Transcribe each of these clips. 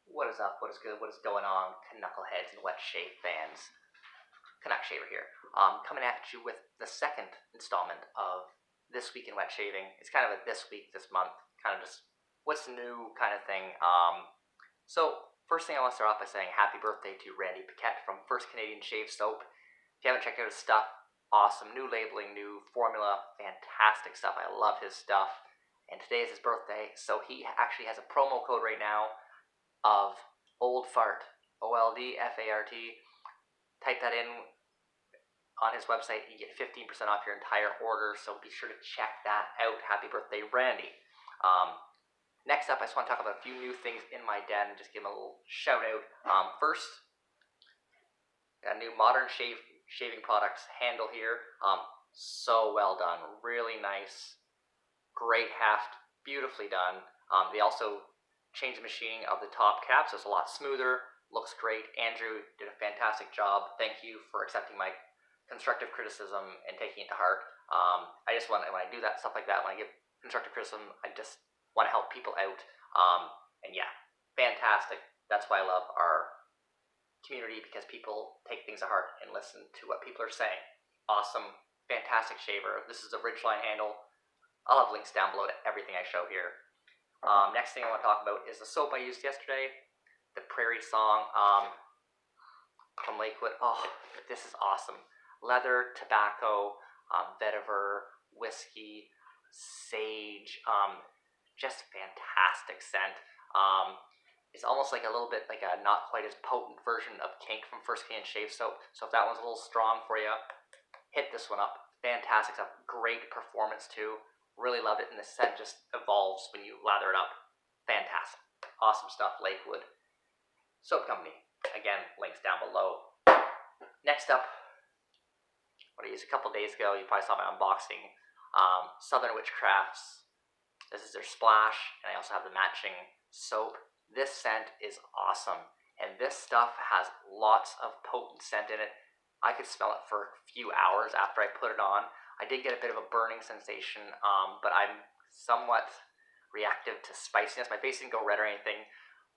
What is up? What is good? What is going on, knuckleheads and wet shave fans? Canuck Shaver here. Coming at you with the second installment of This Week in Wet Shaving. It's kind of a this week, this month, kind of just what's new kind of thing. So first thing I want to start off by saying happy birthday to Randy Paquette from First Canadian Shave Soap. If you haven't checked out his stuff, awesome. New labeling, new formula, fantastic stuff. I love his stuff. And today is his birthday, so he actually has a promo code right now of Old Fart, OLDFART. Type that in on his website, you get 15% off your entire order, so be sure to check that out. Happy birthday, Randy. Next up, I just want to talk about a few new things in my den, just give him a little shout out. First, got a new modern shaving products handle here. So well done, really nice, great heft, beautifully done. They also changed the machining of the top cap, so it's a lot smoother, looks great. Andrew did a fantastic job. Thank you for accepting my constructive criticism and taking it to heart. I just want, when I do that stuff like that, when I give constructive criticism, I just want to help people out. And yeah, fantastic. That's why I love our community, because people take things to heart and listen to what people are saying. Awesome, fantastic shaver. This is a Ridgeline handle. I'll have links down below to everything I show here. Next thing I want to talk about is the soap I used yesterday, the Prairie Song from Lakewood. Oh, this is awesome. Leather, tobacco, vetiver, whiskey, sage, just fantastic scent. It's almost like a little bit like a not quite as potent version of Kink from First Canadian Shave Soap. So if that one's a little strong for you, hit this one up. Fantastic stuff. Great performance too. Really loved it, and the scent just evolves when you lather it up. Fantastic. Awesome stuff, Lakewood Soap Company. Again, links down below. Next up, what I used a couple days ago, you probably saw my unboxing, Southern Witchcrafts. This is their splash, and I also have the matching soap. This scent is awesome, and this stuff has lots of potent scent in it. I could smell it for a few hours after I put it on. I did get a bit of a burning sensation, but I'm somewhat reactive to spiciness. My face didn't go red or anything,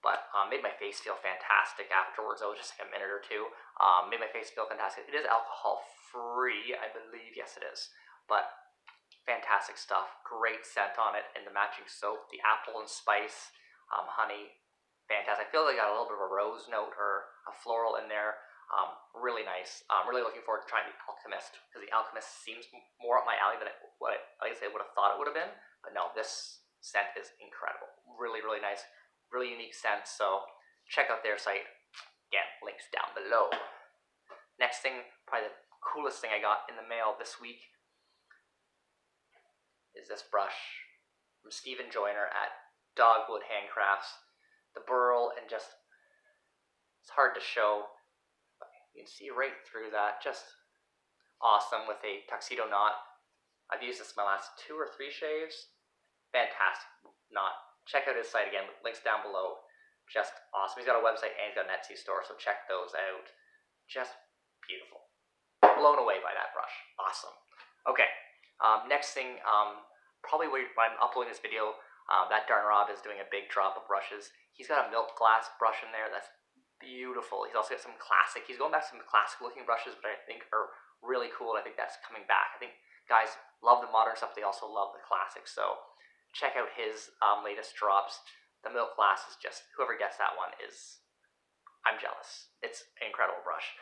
but made my face feel fantastic afterwards. It was just like a minute or two. Made my face feel fantastic. It is alcohol free, I believe. Yes, it is. But fantastic stuff. Great scent on it, and the matching soap, the apple and spice, honey, fantastic. I feel like I got a little bit of a rose note or a floral in there. Really nice. I'm really looking forward to trying the Alchemist, because the Alchemist seems more up my alley than what I would have thought it would have been. But no, this scent is incredible. Really, really nice. Really unique scent. So check out their site. Again, links down below. Next thing, probably the coolest thing I got in the mail this week is this brush from Stephen Joyner at Dogwood Handcrafts. The burl, and just, it's hard to show. You can see right through that. Just awesome with a tuxedo knot. I've used this in my last 2 or 3 shaves. Fantastic knot. Check out his site again. Links down below. Just awesome. He's got a website and he's got an Etsy store, so check those out. Just beautiful. Blown away by that brush. Awesome. Okay. Next thing, probably when I'm uploading this video, that darn Rob is doing a big drop of brushes. He's got a milk glass brush in there that's beautiful. He's also got some classic. He's going back to some classic looking brushes, but I think are really cool. I think that's coming back. I think guys love the modern stuff. They also love the classics. So check out his latest drops. The milk glass is just, whoever gets that one is, I'm jealous. It's an incredible brush.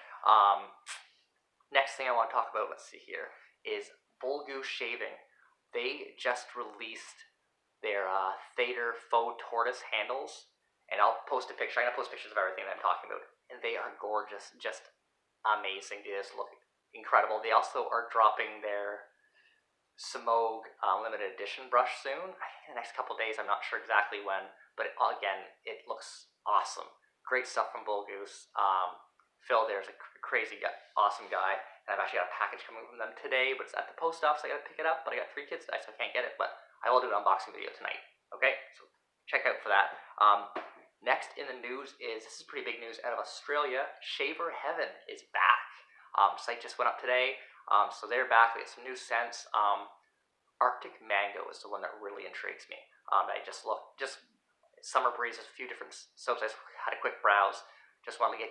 Next thing I want to talk about, let's see here, is Goose Shaving. They just released their Thader Faux Tortoise handles. And I'll post a picture. I'm going to post pictures of everything that I'm talking about. And they are gorgeous. Just amazing. They just look incredible. They also are dropping their Smogue limited edition brush soon. I think in the next couple days. I'm not sure exactly when. But again, it looks awesome. Great stuff from Goose. Phil there's a crazy guy, awesome guy. And I've actually got a package coming from them today. But it's at the post office. I got to pick it up. But I got 3 kids today, so I can't get it. But I will do an unboxing video tonight. Okay? So check out for that. Next in the news is, this is pretty big news out of Australia. Shaver Heaven is back. Site just went up today, so they're back. They got some new scents. Arctic Mango is the one that really intrigues me. I just Summer Breeze, there's a few different soaps. I just had a quick browse. Just wanted to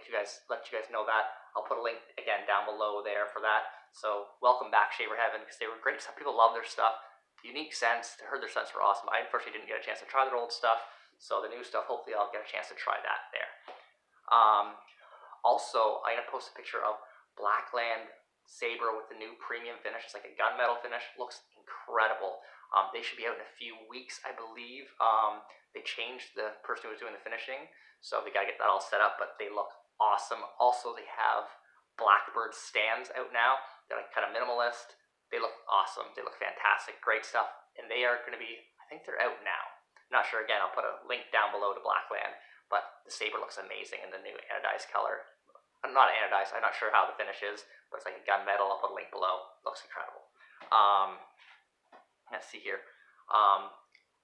let you guys know that. I'll put a link again down below there for that. So welcome back, Shaver Heaven, because they were great. Some people love their stuff. Unique scents. I heard their scents were awesome. I unfortunately didn't get a chance to try their old stuff. So the new stuff, hopefully I'll get a chance to try that there. Also, I'm going to post a picture of Blackland Saber with the new premium finish. It's like a gunmetal finish. Looks incredible. They should be out in a few weeks, I believe. They changed the person who was doing the finishing, so they got to get that all set up, but they look awesome. Also, they have Blackbird stands out now. They're like kind of minimalist. They look awesome. They look fantastic. Great stuff. And they are going to be, I think they're out now. I'm not sure. Again, I'll put a link down below to Blackland, but the Saber looks amazing in the new anodized color. Not anodized, I'm not sure how the finish is, but it's like a gunmetal. I'll put a link below. Looks incredible. Let's see here.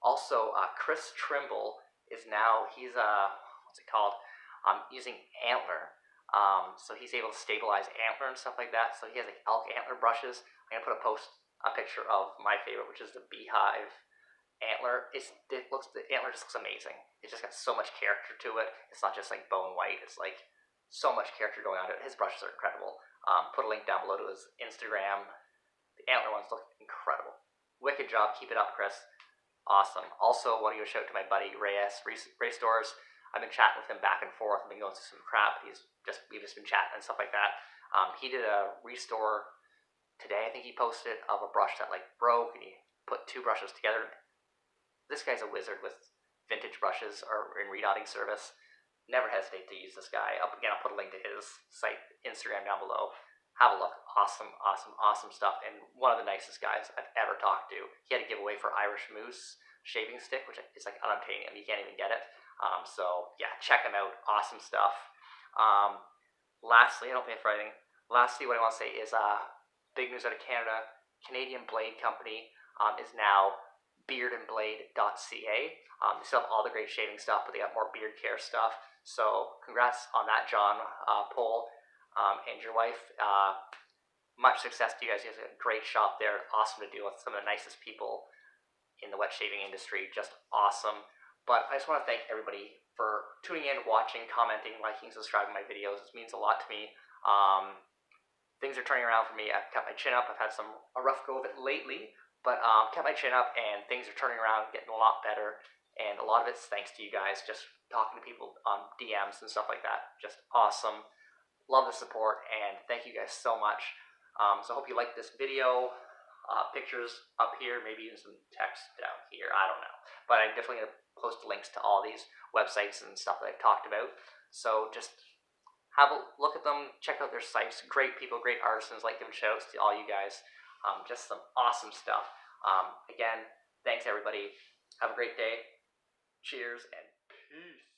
Also, Chris Trimble is now, he's, what's it called? Using antler. So he's able to stabilize antler and stuff like that. So he has like elk antler brushes. I'm going to put a picture of my favorite, which is the Beehive antler. The antler just looks amazing. It's just got so much character to it. It's not just like bone white. It's like so much character going on to it. His brushes are incredible. Put a link down below to his Instagram. The antler ones look incredible. Wicked job. Keep it up, Chris. Awesome. Also, want to give a shout out to my buddy Reyes, Stores. I've been chatting with him back and forth. I've been going through some crap. We've just been chatting and stuff like that. He did a restore today. I think he posted of a brush that like broke, and he put two brushes together. This guy's a wizard with vintage brushes or in redotting service. Never hesitate to use this guy. Again, I'll put a link to his site, Instagram down below. Have a look. Awesome, awesome, awesome stuff. And one of the nicest guys I've ever talked to. He had a giveaway for Irish Moose shaving stick, which is like unobtainium. You can't even get it. So yeah, check him out. Awesome stuff. Lastly, I don't think for anything. Lastly, what I want to say is big news out of Canada. Canadian Blade Company is now Beardandblade.ca. They still have all the great shaving stuff, but they got more beard care stuff. So congrats on that, John Pohl, and your wife. Much success to you guys. You guys have a great shop there. Awesome to deal with. Some of the nicest people in the wet shaving industry. Just awesome. But I just want to thank everybody for tuning in, watching, commenting, liking, subscribing to my videos. It means a lot to me. Things are turning around for me. I've kept my chin up. I've had a rough go of it lately, but kept my chin up, and things are turning around, getting a lot better. And a lot of it's thanks to you guys, just talking to people on DMs and stuff like that. Just awesome. Love the support, and thank you guys so much. So I hope you like this video. Pictures up here, maybe even some text down here. I don't know. But I'm definitely going to post links to all these websites and stuff that I've talked about. So just have a look at them. Check out their sites. Great people, great artisans. Like giving shout outs to all you guys. Just some awesome stuff. Again, thanks everybody. Have a great day. Cheers and peace.